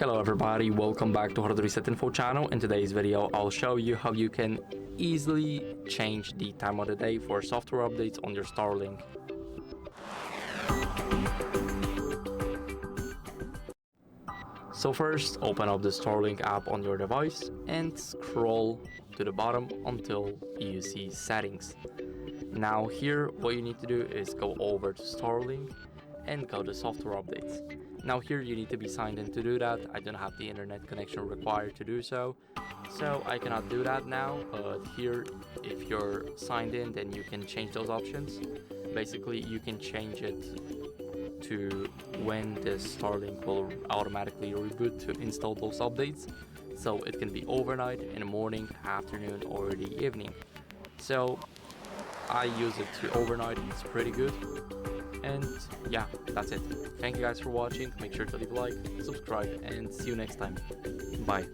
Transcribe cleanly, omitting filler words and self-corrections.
Hello everybody, welcome back to HardReset.Info channel. In today's video, I'll show you how you can easily change the time of the day for software updates on your Starlink. So first, open up the Starlink app on your device and scroll to the bottom until you see settings. Now here, what you need to do is go over to Starlink and go to software updates. Now here you need to be signed in to do that. I don't have the internet connection required to do so I cannot do that now, but here if you're signed in, then you can change those options. Basically you can change it to when the Starlink will automatically reboot to install those updates, so it can be overnight, in the morning, afternoon, or the evening. So I use it to overnight, it's pretty good. And yeah, that's it. Thank you guys for watching. Make sure to leave a like, subscribe, and see you next time. Bye.